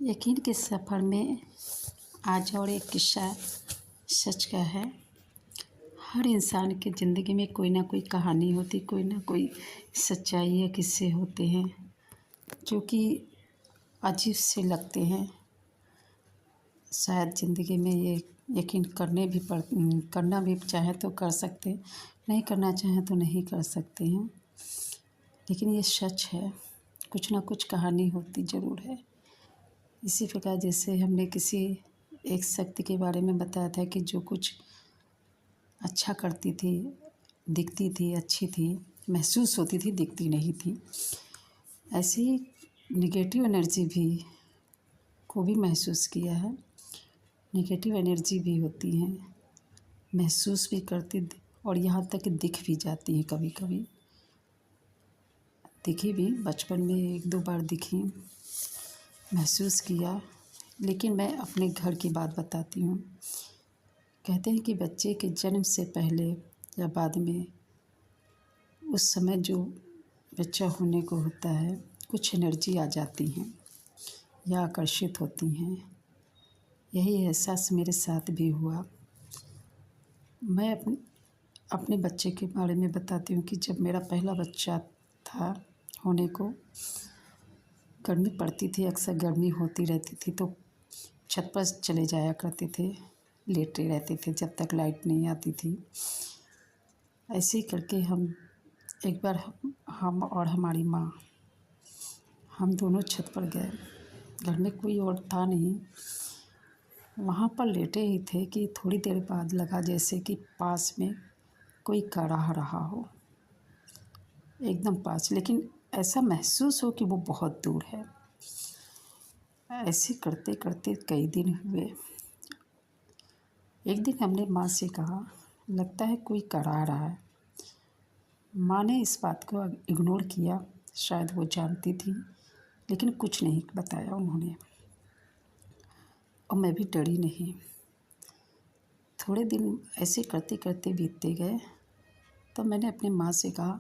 यकीन के सफ़र में आज और एक किस्सा सच का है। हर इंसान की ज़िंदगी में कोई ना कोई कहानी होती, कोई ना कोई सच्चाई या किस्से होते हैं जो कि अजीब से लगते हैं। शायद ज़िंदगी में ये यकीन करना भी चाहे तो कर सकते, नहीं करना चाहें तो नहीं कर सकते हैं। लेकिन ये सच है, कुछ ना कुछ कहानी होती ज़रूर है। इसी प्रकार जैसे हमने किसी एक शक्ति के बारे में बताया था कि जो कुछ अच्छा करती थी, दिखती थी, अच्छी थी, महसूस होती थी, दिखती नहीं थी। ऐसे ही नेगेटिव एनर्जी को भी महसूस किया है। नेगेटिव एनर्जी भी होती हैं, महसूस भी करती और यहाँ तक कि दिख भी जाती हैं। कभी कभी दिखी भी, बचपन में एक दो बार दिखी, महसूस किया। लेकिन मैं अपने घर की बात बताती हूँ। कहते हैं कि बच्चे के जन्म से पहले या बाद में उस समय जो बच्चा होने को होता है, कुछ एनर्जी आ जाती हैं या आकर्षित होती हैं। यही एहसास मेरे साथ भी हुआ। मैं अपने बच्चे के बारे में बताती हूँ कि जब मेरा पहला बच्चा था होने को, गर्मी पड़ती थी, अक्सर गर्मी होती रहती थी तो छत पर चले जाया करते थे, लेटे रहते थे जब तक लाइट नहीं आती थी। ऐसे ही करके एक बार हम और हमारी माँ, हम दोनों छत पर गए। घर में कोई और था नहीं, वहाँ पर लेटे ही थे कि थोड़ी देर बाद लगा जैसे कि पास में कोई खड़ा रहा हो, एकदम पास, लेकिन ऐसा महसूस हो कि वो बहुत दूर है। ऐसे करते करते कई दिन हुए। एक दिन हमने माँ से कहा, लगता है कोई करा रहा है। माँ ने इस बात को इग्नोर किया, शायद वो जानती थी, लेकिन कुछ नहीं बताया उन्होंने, और मैं भी डरी नहीं। थोड़े दिन ऐसे करते करते बीतते गए, तब मैंने अपनी माँ से कहा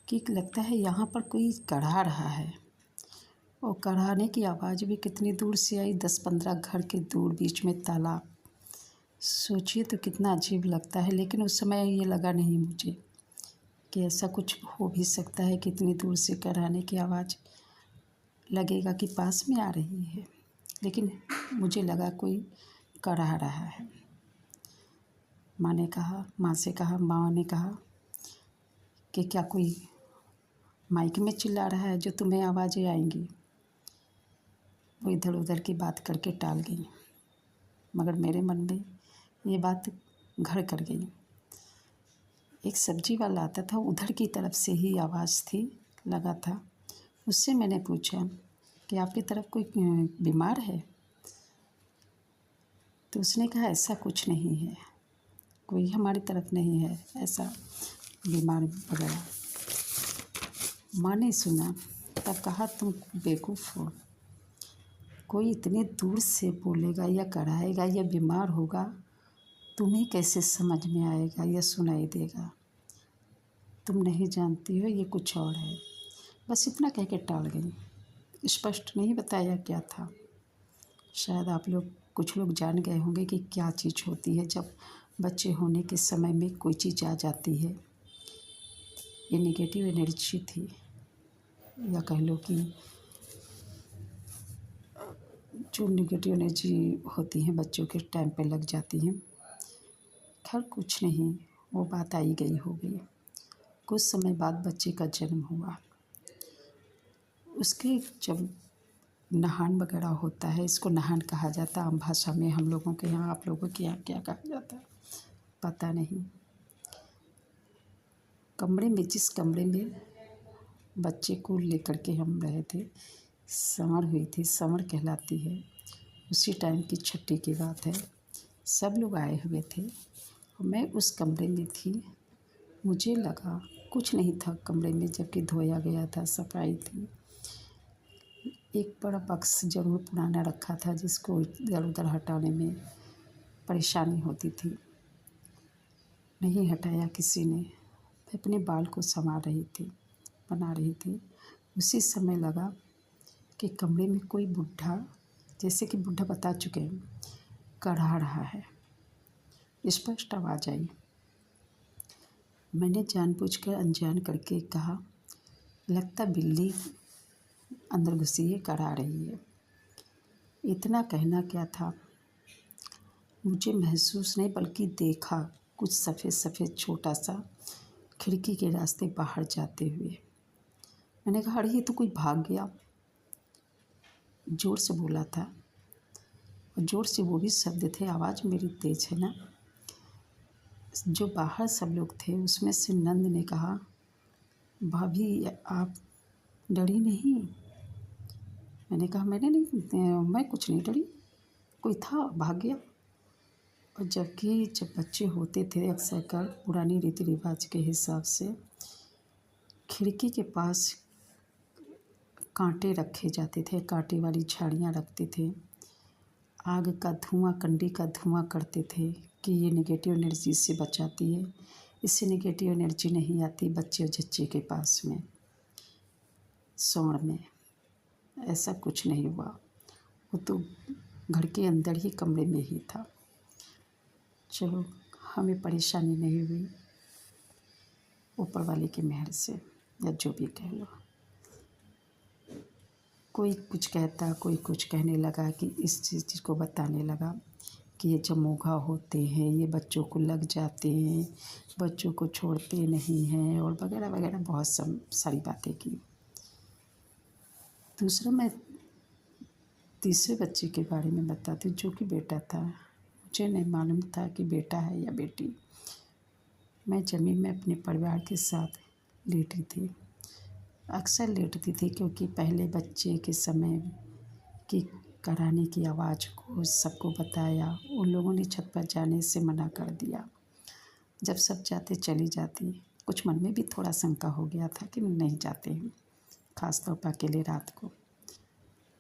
कि लगता है यहाँ पर कोई कढ़ा रहा है। और कढ़ाने की आवाज़ भी कितनी दूर से आई, 10-15 घर के दूर, बीच में तालाब। सोचिए तो कितना अजीब लगता है। लेकिन उस समय ये लगा नहीं मुझे कि ऐसा कुछ हो भी सकता है कि इतनी दूर से कढ़ाने की आवाज़ लगेगा कि पास में आ रही है। लेकिन मुझे लगा कोई कढ़ा रहा है। माँ ने कहा कि क्या कोई माइक में चिल्ला रहा है जो तुम्हें आवाज़ें आएंगी। वो इधर उधर की बात करके टाल गई, मगर मेरे मन में ये बात घर कर गई। एक सब्जी वाला आता था, उधर की तरफ से ही आवाज़ थी, लगा था। उससे मैंने पूछा कि आपकी तरफ कोई बीमार है? तो उसने कहा ऐसा कुछ नहीं है, कोई हमारी तरफ नहीं है ऐसा बीमार वगैरह। माँ ने सुना, तब कहा तुम बेवकूफ़ हो। कोई इतने दूर से बोलेगा या कराएगा या बीमार होगा, तुम्हें कैसे समझ में आएगा या सुनाई देगा? तुम नहीं जानती हो, ये कुछ और है। बस इतना कह के टाल गई। स्पष्ट नहीं बताया क्या था। शायद कुछ लोग जान गए होंगे कि क्या चीज़ होती है जब बच्चे होने के समय में कोई चीज़ आ जाती है। ये नेगेटिव एनर्जी थी, या कह लो कि जो नेगेटिव एनर्जी होती हैं बच्चों के टाइम पे लग जाती हैं। खैर कुछ नहीं, वो बात आई गई हो गई। कुछ समय बाद बच्चे का जन्म हुआ। उसके जब नहान वगैरह होता है, इसको नहान कहा जाता है आम भाषा में, हम लोगों के यहाँ, आप लोगों के यहाँ क्या कहा जाता है पता नहीं। जिस कमरे में बच्चे को लेकर के हम रहे थे, संवर हुई थी, संवर कहलाती है। उसी टाइम की छुट्टी की बात है। सब लोग आए हुए थे और मैं उस कमरे में थी। मुझे लगा कुछ नहीं था कमरे में, जबकि धोया गया था, सफाई थी। एक बड़ा बक्स ज़रूर पुराना रखा था जिसको इधर उधर हटाने में परेशानी होती थी। नहीं हटाया किसी ने। मैं अपने बाल को संवार रही थी, बना रही थी। उसी समय लगा कि कमरे में कोई बूढ़ा, जैसे कि बूढ़ा बता चुके हैं, कढ़ा रहा है। स्पष्ट आवाज़ आई। मैंने जानबूझकर अनजान करके कहा, लगता बिल्ली अंदर घुसी है, कढ़ा रही है। इतना कहना क्या था, मुझे महसूस नहीं बल्कि देखा कुछ सफ़ेद सफ़ेद छोटा सा खिड़की के रास्ते बाहर जाते हुए। मैंने कहा, अरे ये तो कोई भाग गया। ज़ोर से बोला था, और ज़ोर से वो भी शब्द थे, आवाज़ मेरी तेज़ है ना। जो बाहर सब लोग थे उसमें से नंद ने कहा, भाभी आप डरी नहीं? मैंने कहा, मैं कुछ नहीं डरी, कोई था भाग गया। और जबकि जब बच्चे होते थे अक्सर कर पुरानी रीति रिवाज के हिसाब से खिड़की के पास कांटे रखे जाते थे, कांटे वाली झाड़ियाँ रखते थे, आग का धुआं, कंडी का धुआं करते थे कि ये नेगेटिव एनर्जी से बचाती है, इससे नेगेटिव एनर्जी नहीं आती बच्चे और जच्चे के पास में। सौण में ऐसा कुछ नहीं हुआ, वो तो घर के अंदर ही कमरे में ही था। चलो, हमें परेशानी नहीं हुई, ऊपर वाले की मेहर से, या जो भी कह लो। कोई कुछ कहता, कोई कुछ कहने लगा कि इस चीज़ को बताने लगा कि ये जमोघा होते हैं, ये बच्चों को लग जाते हैं, बच्चों को छोड़ते नहीं हैं, और वगैरह वगैरह बहुत सारी बातें की। दूसरा, मैं तीसरे बच्चे के बारे में बताती हूँ, जो कि बेटा था। मुझे नहीं मालूम था कि बेटा है या बेटी। मैं ज़मीन में अपने परिवार के साथ लेटी थी। अक्सर लेटती थी क्योंकि पहले बच्चे के समय की कराने की आवाज़ को सबको बताया। उन लोगों ने छत पर जाने से मना कर दिया। जब सब जाते चली जाती। कुछ मन में भी थोड़ा शंका हो गया था कि नहीं जाते हैं, ख़ास तौर पर अकेले रात को।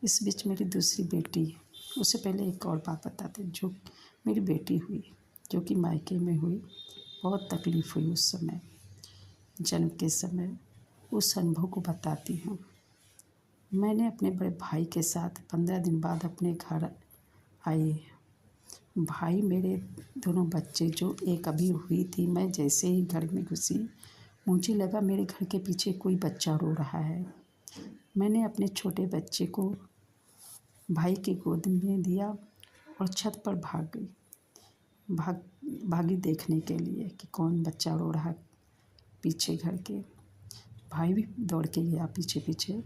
इस बीच मेरी दूसरी बेटी, उससे पहले एक और बात बताते, जो मेरी बेटी हुई, जो कि मायके में हुई। बहुत तकलीफ़ हुई उस समय, जन्म के समय। उस अनुभव को बताती हूँ। मैंने अपने बड़े भाई के साथ 15 दिन बाद अपने घर आई। भाई मेरे दोनों बच्चे, जो एक अभी हुई थी, मैं जैसे ही घर में घुसी मुझे लगा मेरे घर के पीछे कोई बच्चा रो रहा है। मैंने अपने छोटे बच्चे को भाई की गोद में दिया और छत पर भागी देखने के लिए कि कौन बच्चा रो रहा पीछे घर के। भाई भी दौड़ के गया पीछे पीछे।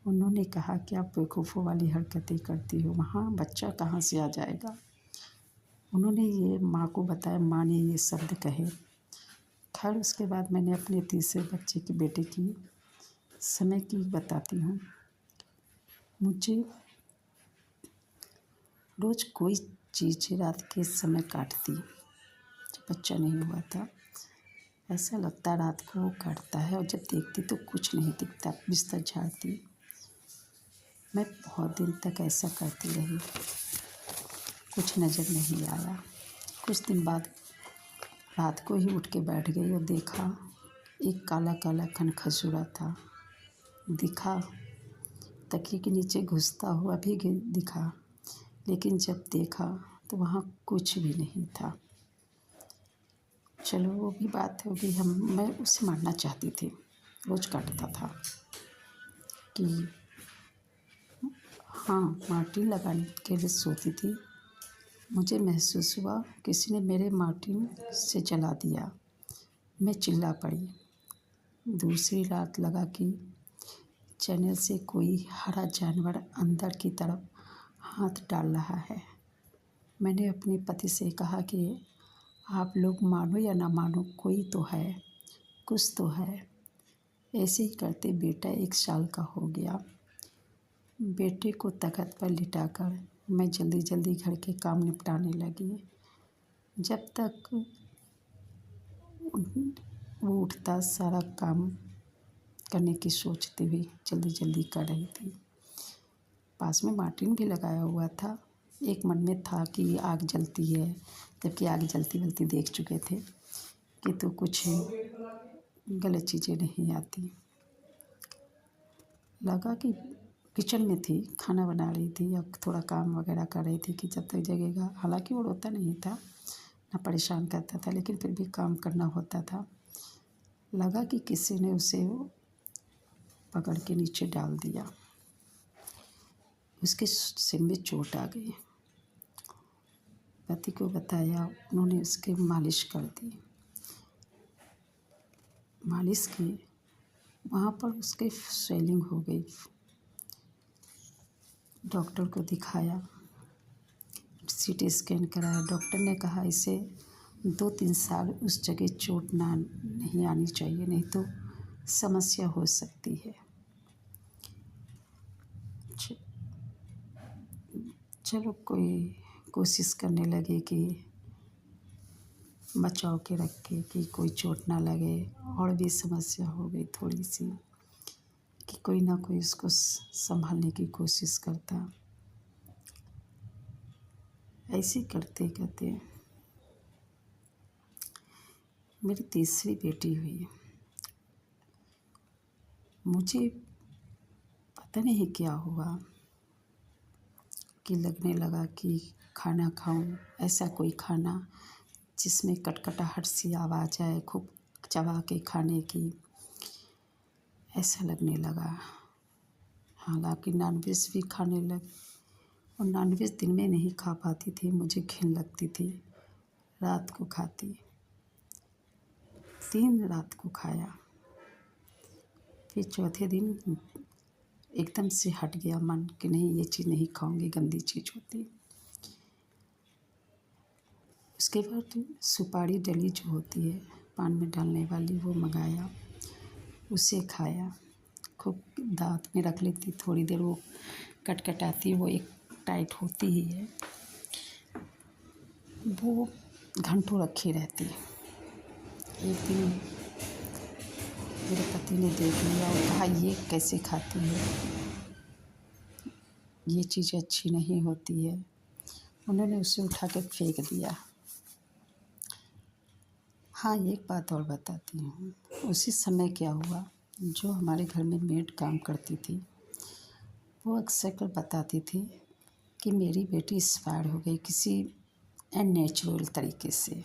उन्होंने कहा कि आप बेवकूफ़ों वाली हरकतें करती हो, वहाँ बच्चा कहाँ से आ जाएगा। उन्होंने ये माँ को बताया, माँ ने ये शब्द कहे। खैर, उसके बाद मैंने अपने तीसरे बच्चे की, बेटे की समय की बताती हूँ। मुझे रोज़ कोई चीज़ रात के समय काटती, जब बच्चा नहीं हुआ था। ऐसा लगता रात को वो काटता है, और जब देखती तो कुछ नहीं दिखता। बिस्तर झाड़ती। मैं बहुत दिन तक ऐसा करती रही, कुछ नज़र नहीं आया। कुछ दिन बाद रात को ही उठ के बैठ गई और देखा एक काला काला खनखजूरा था। दिखा, तकिए के नीचे घुसता हुआ भी दिखा, लेकिन जब देखा तो वहाँ कुछ भी नहीं था। चलो, वो भी बात होगी। मैं उसे मारना चाहती थी। रोज़ काटता था कि हाँ, मार्टिन लगाने के लिए सोती थी। मुझे महसूस हुआ किसी ने मेरे मार्टिन से जला दिया। मैं चिल्ला पड़ी। दूसरी रात लगा कि चैनल से कोई हरा जानवर अंदर की तरफ हाथ डाल रहा है। मैंने अपने पति से कहा कि आप लोग मानो या ना मानो, कोई तो है, कुछ तो है। ऐसे ही करते बेटा 1 साल का हो गया। बेटे को तख्त पर लिटाकर मैं जल्दी जल्दी घर के काम निपटाने लगी। जब तक वो उठता, सारा काम करने की सोचती हुई जल्दी जल्दी कर रही थी। पास में मार्टिन भी लगाया हुआ था। एक मन में था कि आग जलती है, जबकि आग जलती जलती देख चुके थे कि तो कुछ गलत चीज़ें नहीं आती। लगा कि किचन में थी, खाना बना रही थी या थोड़ा काम वगैरह कर रही थी कि जब तक जगेगा। हालांकि वो रोता नहीं था, ना परेशान करता था, लेकिन फिर भी काम करना होता था। लगा कि किसी ने उसे पकड़ के नीचे डाल दिया। उसके सिर में चोट आ गई। पति को बताया, उन्होंने उसकी मालिश कर दी। मालिश की, वहाँ पर उसके स्वेलिंग हो गई। डॉक्टर को दिखाया, सीटी स्कैन कराया। डॉक्टर ने कहा इसे 2-3 साल उस जगह चोट ना नहीं आनी चाहिए, नहीं तो समस्या हो सकती है। चलो कोई कोशिश करने लगे कि बचाव के रखे कि कोई चोट ना लगे। और भी समस्या हो गई थोड़ी सी कि कोई ना कोई उसको संभालने की कोशिश करता। ऐसे करते करते मेरी तीसरी बेटी हुई। मुझे पता नहीं क्या हुआ कि लगने लगा कि खाना खाऊं, ऐसा कोई खाना जिसमें कटकटाहट सी आवाज़ आए, खूब चबा के खाने की, ऐसा लगने लगा। हालांकि नॉनवेज भी खाने लगी, और नॉनवेज दिन में नहीं खा पाती थी, मुझे घिन लगती थी। रात को खाती, 3 रात को खाया। फिर चौथे दिन एकदम से हट गया मन कि नहीं, ये चीज़ नहीं खाऊंगी, गंदी चीज़ होती। उसके बाद सुपारी डली जो होती है पान में डालने वाली, वो मंगाया, उसे खाया। खूब दांत में रख लेती, थोड़ी देर वो कटकटाती, वो एक टाइट होती ही है, वो घंटों रखी रहती। एक दिन मेरे पति ने देख लिया और कहा ये कैसे खाती है, ये चीज़ अच्छी नहीं होती है। उन्होंने उसे उठा कर फेंक दिया। हाँ, एक बात और बताती हूँ। उसी समय क्या हुआ, जो हमारे घर में मेड काम करती थी, वो अक्सर कर बताती थी कि मेरी बेटी एक्सपायर हो गई किसी अननेचुरल तरीके से।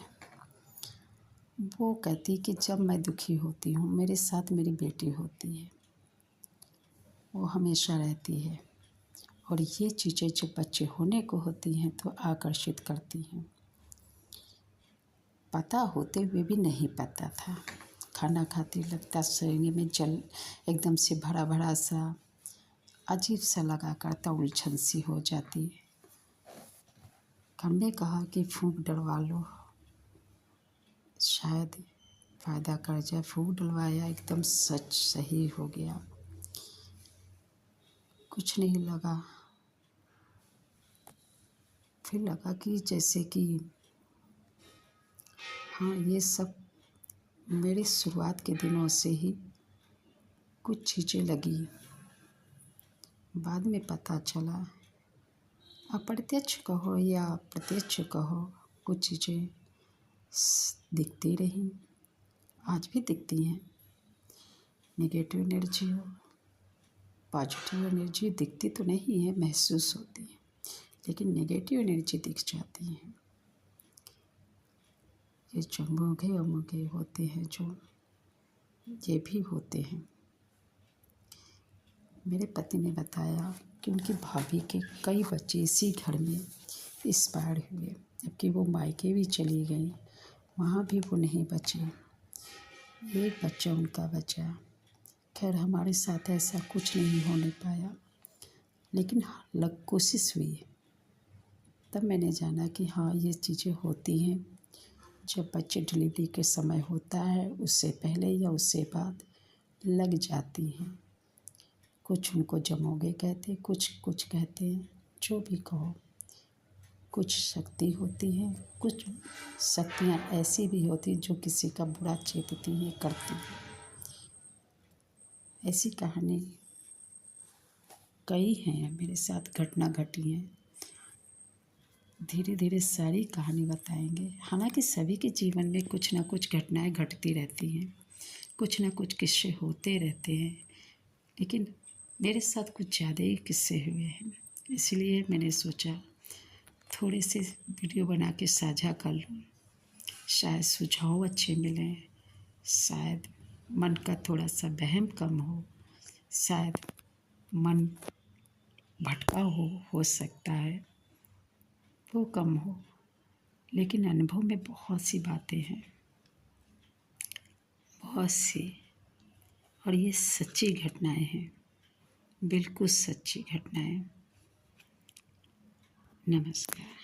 वो कहती कि जब मैं दुखी होती हूँ, मेरे साथ मेरी बेटी होती है, वो हमेशा रहती है, और ये चीज़ें जब बच्चे होने को होती हैं तो आकर्षित करती हैं। पता होते हुए भी नहीं पता था। खाना खाते लगता शरीर में जल एकदम से भरा भरा सा अजीब सा लगा करता, उलझन सी हो जाती। हमने कहा कि फूंक डलवा लो, शायद फ़ायदा कर जाए। फूंक डलवाया, एकदम सच सही हो गया, कुछ नहीं लगा। फिर लगा कि जैसे कि हाँ, ये सब मेरे शुरुआत के दिनों से ही कुछ चीज़ें लगी। बाद में पता चला, अप्रत्यक्ष कहो या प्रत्यक्ष कहो, कुछ चीज़ें दिखती रहीं, आज भी दिखती हैं। नेगेटिव एनर्जी हो, पॉजिटिव एनर्जी दिखती तो नहीं है, महसूस होती है, लेकिन नेगेटिव एनर्जी दिख जाती है। ये जो मोघे अमोघे होते हैं, जो ये भी होते हैं। मेरे पति ने बताया कि उनकी भाभी के कई बच्चे इसी घर में एक्सपायर हुए, जबकि वो मायके भी चली गई, वहाँ भी वो नहीं बचे, एक बच्चा उनका बचा। खैर हमारे साथ ऐसा कुछ नहीं होने पाया, लेकिन कोशिश हुई। तब मैंने जाना कि हाँ, ये चीज़ें होती हैं। जब बच्चे डिलीवरी के समय होता है, उससे पहले या उससे बाद लग जाती हैं। कुछ उनको जमोगे कहते, कुछ कहते हैं, जो भी कहो। कुछ शक्ति होती है, कुछ शक्तियाँ ऐसी भी होती जो किसी का बुरा चेतती हैं, करती हैं। ऐसी कहानी कई हैं मेरे साथ घटना घटी हैं। धीरे धीरे सारी कहानी बताएंगे। हालांकि सभी के जीवन में कुछ ना कुछ घटनाएं घटती रहती हैं, कुछ ना कुछ किस्से होते रहते हैं, लेकिन मेरे साथ कुछ ज़्यादा ही किस्से हुए हैं, इसलिए मैंने सोचा थोड़े से वीडियो बना के साझा कर लूँ। शायद सुझाव अच्छे मिलें, शायद मन का थोड़ा सा वहम कम हो, शायद मन भटका हो सकता है वो कम हो। लेकिन अनुभव में बहुत सी बातें हैं, बहुत सी, और ये सच्ची घटनाएं हैं, बिल्कुल सच्ची घटनाएं। नमस्कार।